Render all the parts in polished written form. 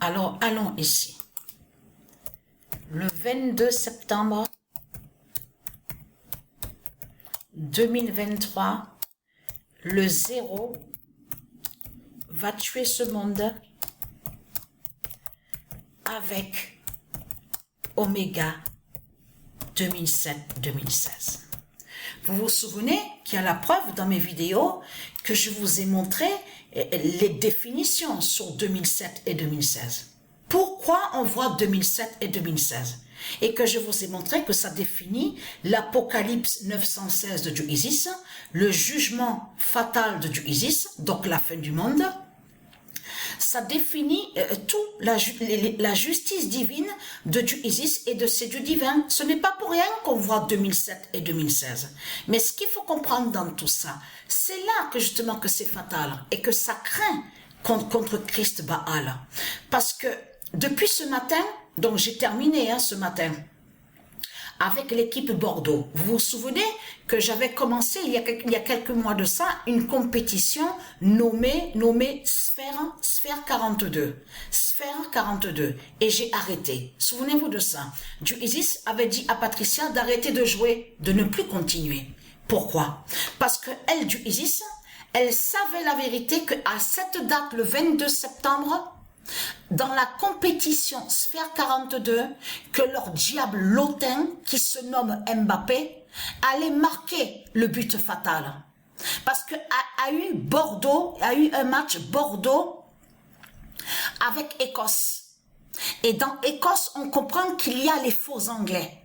Alors, allons ici. Le 22 septembre 2023, le 0 va tuer ce monde avec Oméga 2007-2016. Vous vous souvenez qu'il y a la preuve dans mes vidéos que je vous ai montré les définitions sur 2007 et 2016. Pourquoi on voit 2007 et 2016? Et que je vous ai montré que ça définit l'Apocalypse 916 de Dieu Isis, le jugement fatal de Dieu Isis, donc la fin du monde. Ça définit la justice divine de Dieu Isis et de ses dieux divins. Ce n'est pas pour rien qu'on voit 2007 et 2016. Mais ce qu'il faut comprendre dans tout ça, c'est là que justement que c'est fatal et que ça craint contre Christ Baal. Parce que depuis ce matin, donc j'ai terminé ce matin, avec l'équipe Bordeaux. Vous vous souvenez que j'avais commencé il y a quelques mois de ça une compétition nommée Sphère 42. Sphère 42. Et j'ai arrêté. Souvenez-vous de ça. Dieu Isis avait dit à Patricia d'arrêter de jouer, de ne plus continuer. Pourquoi? Parce que elle, Dieu Isis, elle savait la vérité qu'à cette date, le 22 septembre, dans la compétition Sphère 42, que leur diable lotin, qui se nomme Mbappé, allait marquer le but fatal. Parce que a eu un match Bordeaux avec Écosse. Et dans Écosse, on comprend qu'il y a les faux Anglais.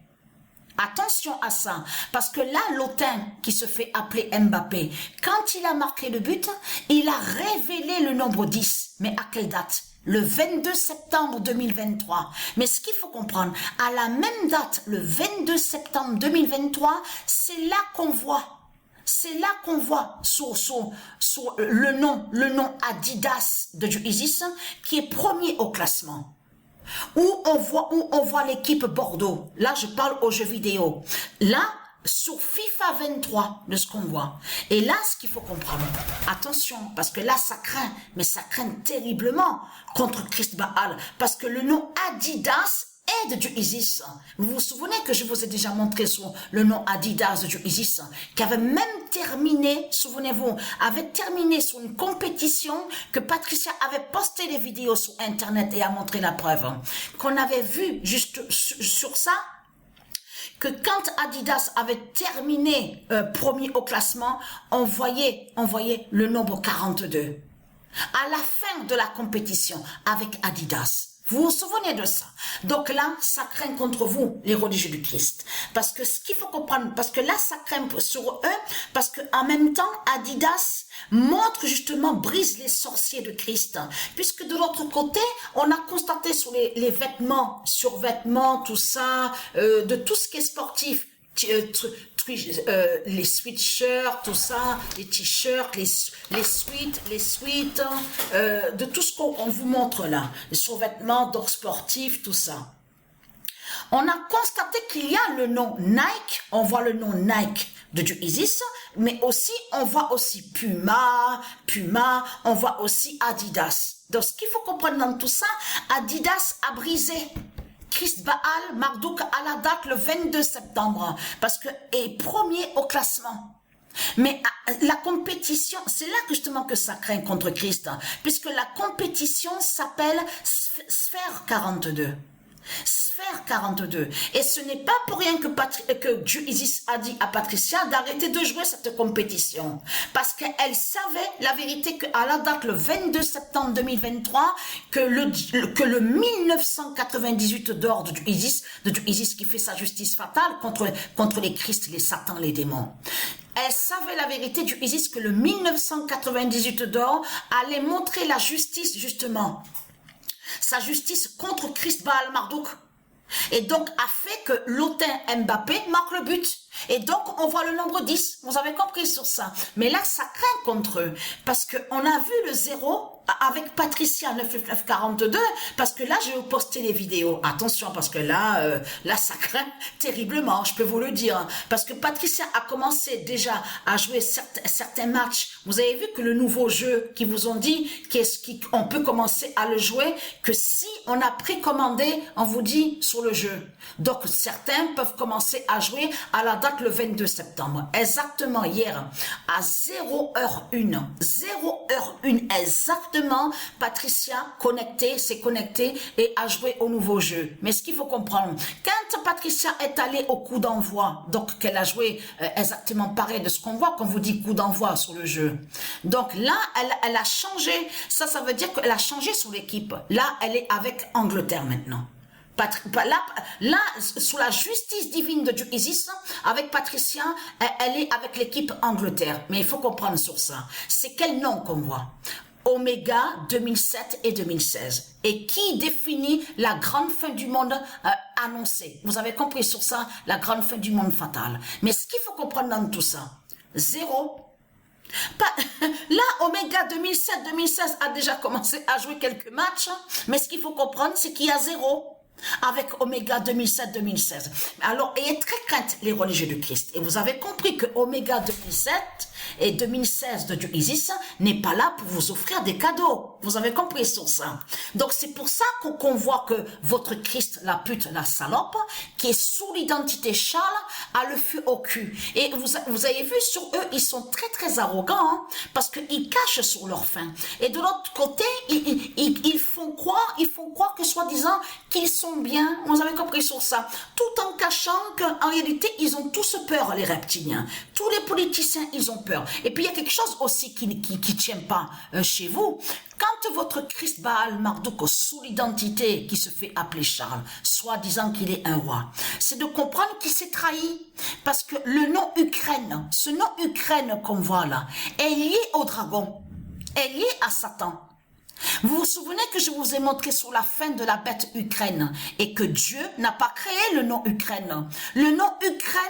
Attention à ça, parce que là, l'Otin, qui se fait appeler Mbappé, quand il a marqué le but, il a révélé le nombre 10. Mais à quelle date? Le 22 septembre 2023. Mais ce qu'il faut comprendre, à la même date, le 22 septembre 2023, c'est là qu'on voit. C'est là qu'on voit sur le nom Adidas de Dieu Isis, qui est premier au classement. Où on voit l'équipe Bordeaux. Là, je parle aux jeux vidéo. Là, sur FIFA 23, de ce qu'on voit. Et là, ce qu'il faut comprendre, attention, parce que là, ça craint, mais ça craint terriblement contre Christ Baal, parce que le nom Adidas est de Dieu Isis. Vous vous souvenez que je vous ai déjà montré sur le nom Adidas de Dieu Isis, qui avait même terminé, souvenez-vous, avait terminé sur une compétition que Patricia avait posté des vidéos sur Internet et a montré la preuve. Qu'on avait vu juste sur ça, que quand Adidas avait terminé premier au classement, on voyait le nombre 42. À la fin de la compétition avec Adidas. Vous vous souvenez de ça? Donc là, ça craint contre vous, les religieux du Christ. Parce que ce qu'il faut comprendre, parce que là, ça craint sur eux, parce que en même temps, Adidas montre justement, brise les sorciers de Christ. Puisque de l'autre côté, on a constaté sur les vêtements, survêtements, tout ça, de tout ce qui est sportif, les sweatshirts, tout ça, les t-shirts, les suites, de tout ce qu'on vous montre là, les survêtements, d'or sportif, tout ça. On a constaté qu'il y a le nom Nike, on voit le nom Nike de Dieu Isis, mais aussi, on voit aussi Puma, on voit aussi Adidas. Donc, ce qu'il faut comprendre dans tout ça, Adidas a brisé Christ Baal, Marduk à la date le 22 septembre, parce que est premier au classement. Mais la compétition, c'est là que justement que ça craint contre Christ, puisque la compétition s'appelle Sphère 42. Sphère 42. Et ce n'est pas pour rien que Dieu Isis a dit à Patricia d'arrêter de jouer cette compétition. Parce qu'elle savait la vérité qu'à la date le 22 septembre 2023, que le 1998 d'or de Dieu Isis qui fait sa justice fatale contre les Christ, les satans, les démons. Elle savait la vérité du Isis que le 1998 d'or allait montrer la justice justement. Sa justice contre Christ Baal Marduk. Et donc a fait que l'Otin Mbappé marque le but. Et donc on voit le nombre 10. Vous avez compris sur ça. Mais là ça craint contre eux. Parce qu'on a vu le 0 avec Patricia 99942, parce que là, je vais vous poster les vidéos. Attention, parce que là, ça craint terriblement, je peux vous le dire. Hein. Parce que Patricia a commencé déjà à jouer certains matchs. Vous avez vu que le nouveau jeu qui vous ont dit qu'on peut commencer à le jouer, que si on a précommandé, on vous dit sur le jeu. Donc, certains peuvent commencer à jouer à la date le 22 septembre. Exactement hier, à 0h01, 0h01 exactement, Patricia s'est connectée et a joué au nouveau jeu. Mais ce qu'il faut comprendre, quand Patricia est allée au coup d'envoi, donc qu'elle a joué exactement pareil de ce qu'on voit quand vous dit coup d'envoi sur le jeu. Donc là, elle a changé, ça veut dire qu'elle a changé sur l'équipe. Là, elle est avec Angleterre maintenant. Là, sous la justice divine de Dieu Isis, avec Patricia, elle est avec l'équipe Angleterre. Mais il faut comprendre sur ça. C'est quel nom qu'on voit? Oméga 2007 et 2016. Et qui définit la grande fin du monde annoncée? Vous avez compris sur ça, la grande fin du monde fatale. Mais ce qu'il faut comprendre dans tout ça, zéro. Là, Oméga 2007-2016 a déjà commencé à jouer quelques matchs. Mais ce qu'il faut comprendre, c'est qu'il y a zéro. Avec Oméga 2007-2016. Alors, ayez très crainte les religieux du Christ. Et vous avez compris que Oméga 2007 et 2016 de Dieu Isis n'est pas là pour vous offrir des cadeaux. Vous avez compris sur ça. Donc, c'est pour ça qu'on voit que votre Christ, la pute, la salope, qui est sous l'identité Charles, a le feu au cul. Et vous avez vu sur eux, ils sont très très arrogants, hein, parce qu'ils cachent sur leur faim. Et de l'autre côté, ils font croire que soi-disant qu'ils sont bien, vous avez compris sur ça, tout en cachant qu'en réalité, ils ont tous peur, les reptiliens. Tous les politiciens, ils ont peur. Et puis, il y a quelque chose aussi qui tient pas chez vous. Quand votre Christ Baal Marduk, sous l'identité qui se fait appeler Charles, soit disant qu'il est un roi, c'est de comprendre qu'il s'est trahi. Parce que le nom Ukraine, ce nom Ukraine qu'on voit là, est lié au dragon, est lié à Satan. Vous vous souvenez que je vous ai montré sur la fin de la bête Ukraine et que Dieu n'a pas créé le nom Ukraine. Le nom Ukraine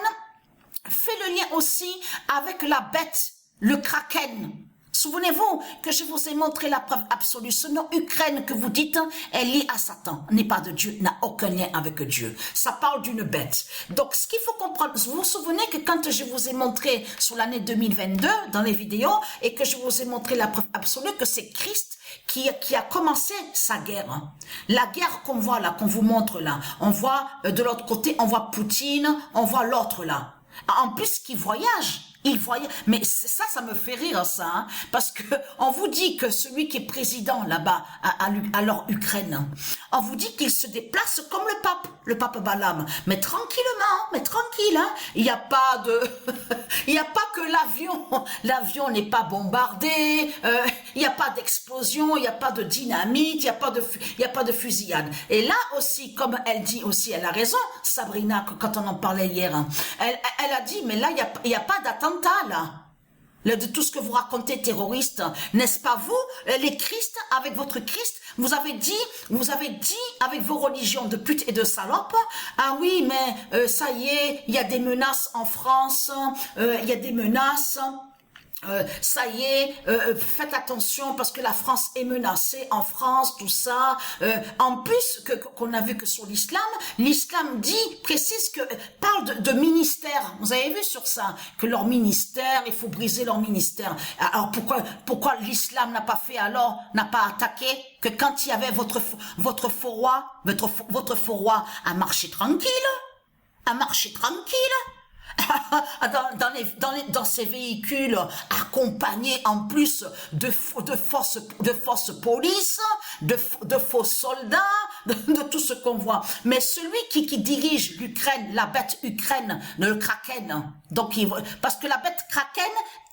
fait le lien aussi avec la bête, le kraken. Souvenez-vous que je vous ai montré la preuve absolue. Ce nom Ukraine que vous dites est lié à Satan, n'est pas de Dieu, n'a aucun lien avec Dieu. Ça parle d'une bête. Donc, ce qu'il faut comprendre, vous vous souvenez que quand je vous ai montré sur l'année 2022 dans les vidéos et que je vous ai montré la preuve absolue que c'est Christ qui a commencé sa guerre. La guerre qu'on voit là, qu'on vous montre là. On voit de l'autre côté, on voit Poutine, on voit l'autre là. En plus, qui voyage. Il voyait, mais ça me fait rire ça, hein, parce que on vous dit que celui qui est président là-bas à leur Ukraine, on vous dit qu'il se déplace comme le pape Balaam, mais tranquillement, mais tranquille, hein, il n'y a pas que l'avion n'est pas bombardé, il n'y a pas d'explosion, il n'y a pas de dynamite, il n'y a pas de fusillade. Et là aussi, comme elle dit aussi, elle a raison, Sabrina, quand on en parlait hier, hein, elle a dit, mais là il n'y a pas d'attentat là, de tout ce que vous racontez terroriste, n'est-ce pas vous, les Christ, avec votre Christ, vous avez dit avec vos religions de pute et de salope, ah oui, mais ça y est, il y a des menaces en France, il y a des menaces. Ça y est, faites attention parce que la France est menacée en France, tout ça. En plus qu'on a vu que sur l'islam précise que parle de ministère. Vous avez vu sur ça que leur ministère, il faut briser leur ministère. Alors pourquoi l'islam n'a pas attaqué que quand il y avait votre faux roi, votre faux roi a marché tranquille, dans ces véhicules accompagnés en plus de fausses polices, de faux soldats, de tout ce qu'on voit. Mais celui qui dirige l'Ukraine, la bête Ukraine, le Kraken, donc parce que la bête Kraken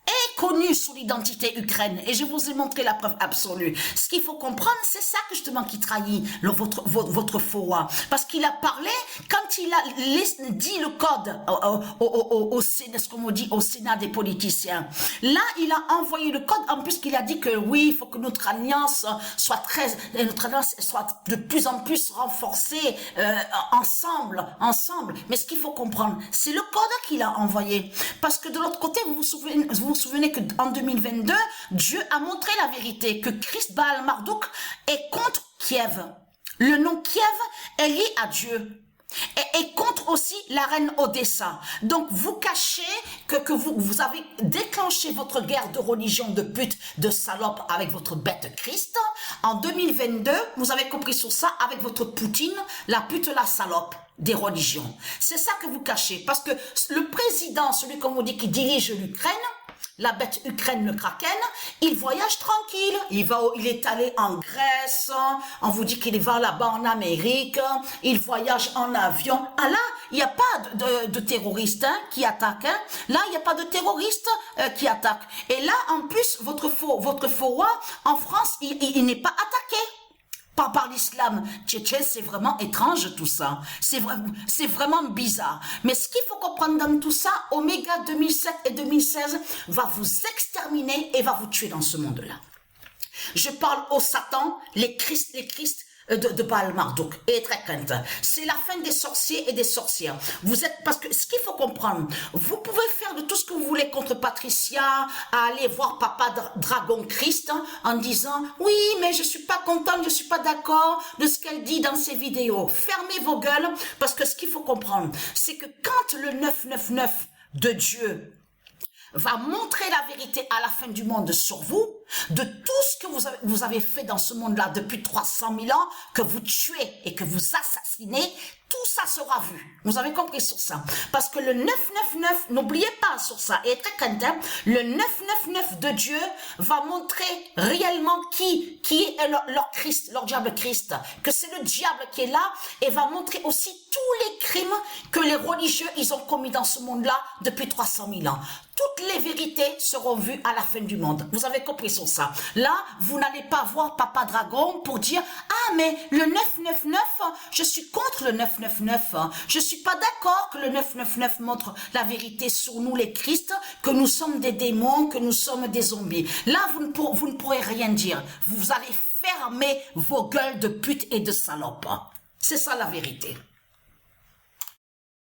est connue sous l'identité Ukraine et je vous ai montré la preuve absolue. Ce qu'il faut comprendre, c'est ça que justement qui trahit votre faux roi. Parce qu'il a parlé, quand il a dit le code au Sénat, ce qu'on dit au Sénat des politiciens, là il a envoyé le code, en plus qu'il a dit que oui, il faut que notre alliance soit de plus en plus renforcée, ensemble. Mais ce qu'il faut comprendre, c'est le code qu'il a envoyé. Parce que de l'autre côté, vous vous souvenez qu'en 2022, Dieu a montré la vérité, que Christ Baal Marduk est contre Kiev. Le nom Kiev est lié à Dieu. Et contre aussi la reine Odessa. Donc vous cachez que vous avez déclenché votre guerre de religion, de pute, de salope avec votre bête Christ. En 2022, vous avez compris sur ça avec votre Poutine, la pute, la salope des religions. C'est ça que vous cachez. Parce que le président, celui qu'on vous dit qui dirige l'Ukraine, la bête Ukraine, le Kraken, il voyage tranquille. Il est allé en Grèce, on vous dit qu'il va là-bas en Amérique, il voyage en avion. Ah là, il n'y a pas de terroristes qui attaquent. Hein. Là, il n'y a pas de terroristes qui attaquent. Et là, en plus, votre faux roi, en France, il n'est pas attaqué. Pas par l'islam tchétchène, c'est vraiment étrange tout ça. C'est vraiment bizarre. Mais ce qu'il faut comprendre dans tout ça, Oméga 2007 et 2016 va vous exterminer et va vous tuer dans ce monde-là. Je parle au Satan, les Christ de Baal Marduk et Trekent. C'est la fin des sorciers et des sorcières. Parce que ce qu'il faut comprendre, vous pouvez faire de tout ce que vous voulez contre Patricia, à aller voir Papa Dragon Christ en disant oui, mais je suis pas contente, je suis pas d'accord de ce qu'elle dit dans ses vidéos. Fermez vos gueules, parce que ce qu'il faut comprendre, c'est que quand le 999 de Dieu va montrer la vérité à la fin du monde sur vous, de tout ce que vous avez fait dans ce monde-là depuis 300 000 ans, que vous tuez et que vous assassinez, tout ça sera vu. Vous avez compris sur ça. Parce que le 999, n'oubliez pas sur ça, et très content, le 999 de Dieu va montrer réellement qui est leur Christ, leur diable Christ, que c'est le diable qui est là, et va montrer aussi tous les crimes que les religieux, ils ont commis dans ce monde-là depuis 300 000 ans. Toutes les vérités seront vues à la fin du monde. Vous avez compris sur ça. Là, vous n'allez pas voir Papa Dragon pour dire « Ah, mais le 999, je suis contre le 999. Je suis pas d'accord que le 999 montre la vérité sur nous les Christ, que nous sommes des démons, que nous sommes des zombies. » Là, vous ne pourrez rien dire. Vous allez fermer vos gueules de pute et de salope. C'est ça la vérité.